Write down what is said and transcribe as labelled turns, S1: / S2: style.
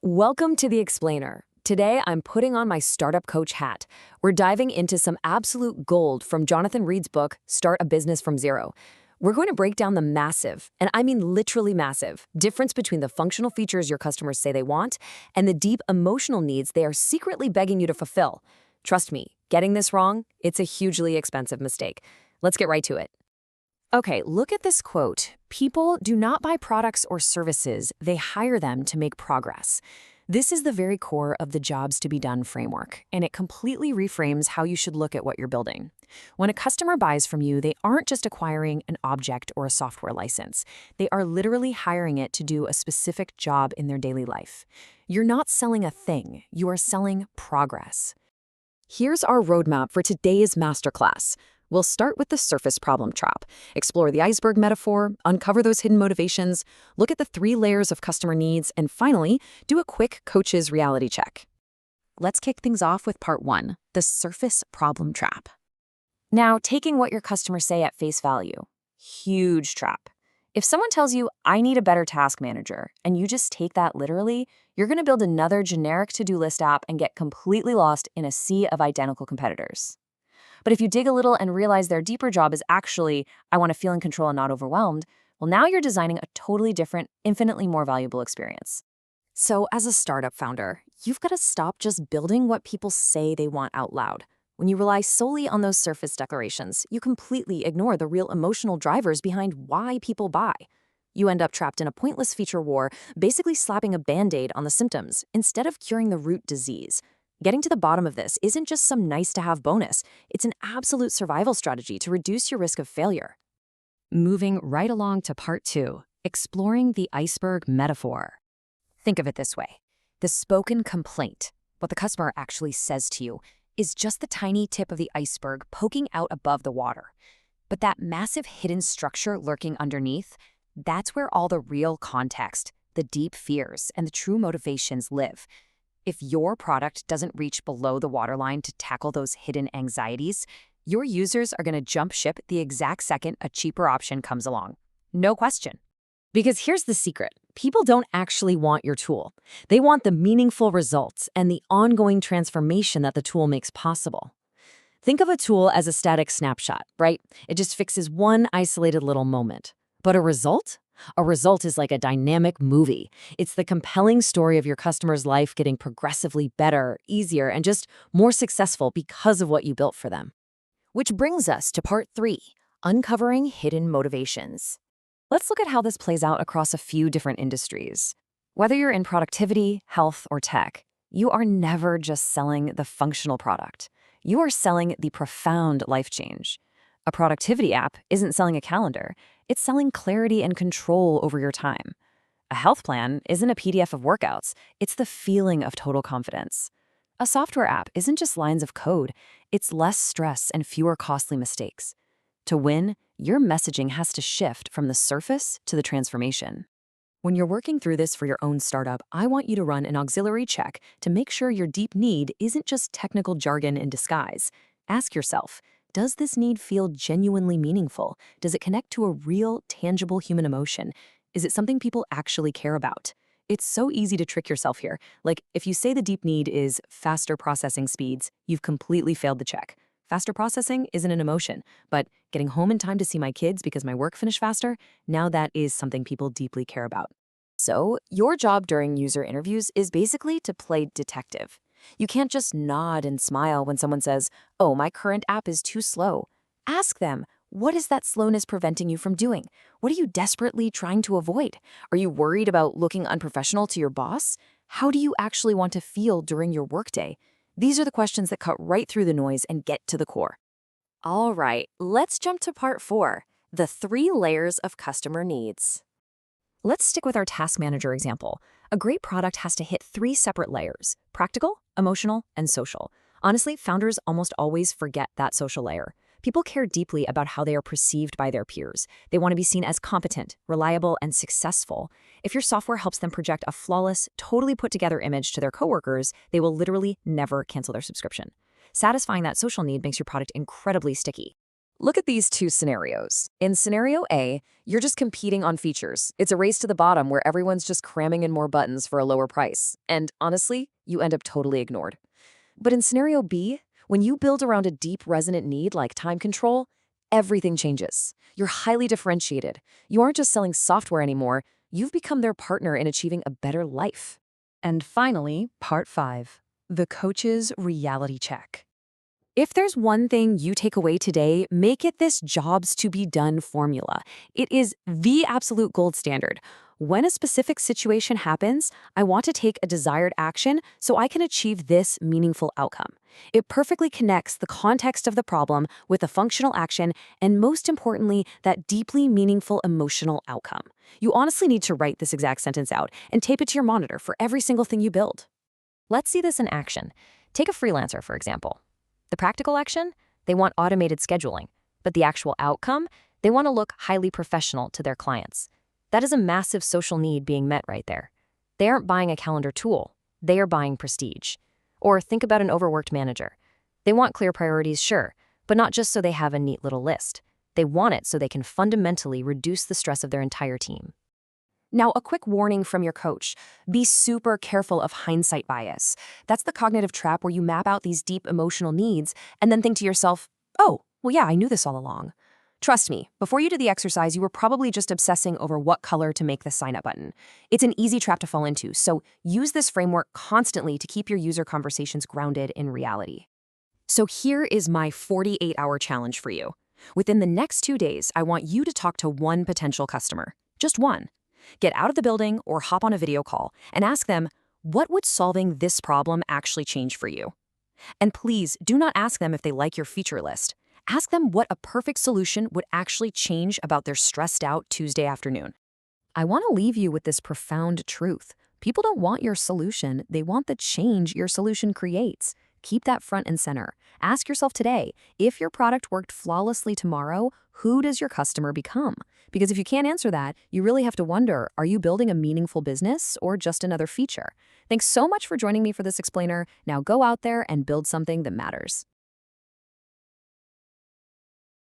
S1: Welcome to The Explainer. Today, I'm putting on my startup coach hat. We're diving into some absolute gold from Jonathan Reed's book, Start a Business from Zero. We're going to break down the massive, and I mean literally massive, difference between the functional features your customers say they want and the deep emotional needs they are secretly begging you to fulfill. Trust me, getting this wrong, it's a hugely expensive mistake. Let's get right to it. Okay, look at this quote. People do not buy products or services, they hire them to make progress. This is the very core of the jobs to be done framework, and it completely reframes how you should look at what you're building. When a customer buys from you, they aren't just acquiring an object or a software license. They are literally hiring it to do a specific job in their daily life. You're not selling a thing, you are selling progress. Here's our roadmap for today's masterclass. We'll start with the surface problem trap, explore the iceberg metaphor, uncover those hidden motivations, look at the 3 layers of customer needs, and finally, do a quick coach's reality check. Let's kick things off with part 1, the surface problem trap. Now, taking what your customers say at face value, huge trap. If someone tells you, I need a better task manager, and you just take that literally, you're going to build another generic to-do list app and get completely lost in a sea of identical competitors. But if you dig a little and realize their deeper job is actually, I want to feel in control and not overwhelmed, well, now you're designing a totally different, infinitely more valuable experience. So as a startup founder, you've got to stop just building what people say they want out loud. When you rely solely on those surface declarations, you completely ignore the real emotional drivers behind why people buy. You end up trapped in a pointless feature war, basically slapping a Band-Aid on the symptoms instead of curing the root disease. Getting to the bottom of this isn't just some nice-to-have bonus. It's an absolute survival strategy to reduce your risk of failure. Moving right along to part 2, exploring the iceberg metaphor. Think of it this way. The spoken complaint, what the customer actually says to you, is just the tiny tip of the iceberg poking out above the water. But that massive hidden structure lurking underneath, that's where all the real context, the deep fears, and the true motivations live. If your product doesn't reach below the waterline to tackle those hidden anxieties, your users are going to jump ship the exact second a cheaper option comes along. No question. Because here's the secret. People don't actually want your tool. They want the meaningful results and the ongoing transformation that the tool makes possible. Think of a tool as a static snapshot, right? It just fixes one isolated little moment. But a result? A result is like a dynamic movie. It's the compelling story of your customer's life getting progressively better, easier, and just more successful because of what you built for them. Which brings us to part 3, uncovering hidden motivations. Let's look at how this plays out across a few different industries. Whether you're in productivity, health, or tech, you are never just selling the functional product. You are selling the profound life change. A productivity app isn't selling a calendar. It's selling clarity and control over your time. A health plan isn't a PDF of workouts. It's the feeling of total confidence. A software app isn't just lines of code. It's less stress and fewer costly mistakes. To win, your messaging has to shift from the surface to the transformation. When you're working through this for your own startup, I want you to run an auxiliary check to make sure your deep need isn't just technical jargon in disguise. Ask yourself, does this need feel genuinely meaningful? Does it connect to a real, tangible human emotion? Is it something people actually care about? It's so easy to trick yourself here. Like, if you say the deep need is faster processing speeds, you've completely failed the check. Faster processing isn't an emotion, but getting home in time to see my kids because my work finished faster, now that is something people deeply care about. So, your job during user interviews is basically to play detective. You can't just nod and smile when someone says, oh, my current app is too slow. Ask them, what is that slowness preventing you from doing? What are you desperately trying to avoid? Are you worried about looking unprofessional to your boss? How do you actually want to feel during your workday? These are the questions that cut right through the noise and get to the core. All right, let's jump to part 4, the 3 layers of customer needs. Let's stick with our task manager example. A great product has to hit 3 separate layers: practical, emotional, and social. Honestly, founders almost always forget that social layer. People care deeply about how they are perceived by their peers. They want to be seen as competent, reliable, and successful. If your software helps them project a flawless, totally put-together image to their coworkers, they will literally never cancel their subscription. Satisfying that social need makes your product incredibly sticky. Look at these two scenarios. In scenario A, you're just competing on features. It's a race to the bottom where everyone's just cramming in more buttons for a lower price. And honestly, you end up totally ignored. But in scenario B, when you build around a deep resonant need like time control, everything changes. You're highly differentiated. You aren't just selling software anymore. You've become their partner in achieving a better life. And finally, part 5, the coach's reality check. If there's one thing you take away today, make it this jobs to be done formula. It is the absolute gold standard. When a specific situation happens, I want to take a desired action so I can achieve this meaningful outcome. It perfectly connects the context of the problem with the functional action and, most importantly, that deeply meaningful emotional outcome. You honestly need to write this exact sentence out and tape it to your monitor for every single thing you build. Let's see this in action. Take a freelancer, for example. The practical action? They want automated scheduling. But the actual outcome? They want to look highly professional to their clients. That is a massive social need being met right there. They aren't buying a calendar tool. They are buying prestige. Or think about an overworked manager. They want clear priorities, sure, but not just so they have a neat little list. They want it so they can fundamentally reduce the stress of their entire team. Now, a quick warning from your coach. Be super careful of hindsight bias. That's the cognitive trap where you map out these deep emotional needs and then think to yourself, oh, well, yeah, I knew this all along. Trust me, before you did the exercise, you were probably just obsessing over what color to make the sign-up button. It's an easy trap to fall into, so use this framework constantly to keep your user conversations grounded in reality. So here is my 48-hour challenge for you. Within the next 2 days, I want you to talk to one potential customer. Just one. Get out of the building or hop on a video call and ask them, what would solving this problem actually change for you? And please do not ask them if they like your feature list. Ask them what a perfect solution would actually change about their stressed out Tuesday afternoon. I want to leave you with this profound truth. People don't want your solution. They want the change your solution creates. Keep that front and center. Ask yourself today, if your product worked flawlessly tomorrow, who does your customer become? Because if you can't answer that, you really have to wonder, are you building a meaningful business or just another feature? Thanks so much for joining me for this explainer. Now go out there and build something that matters.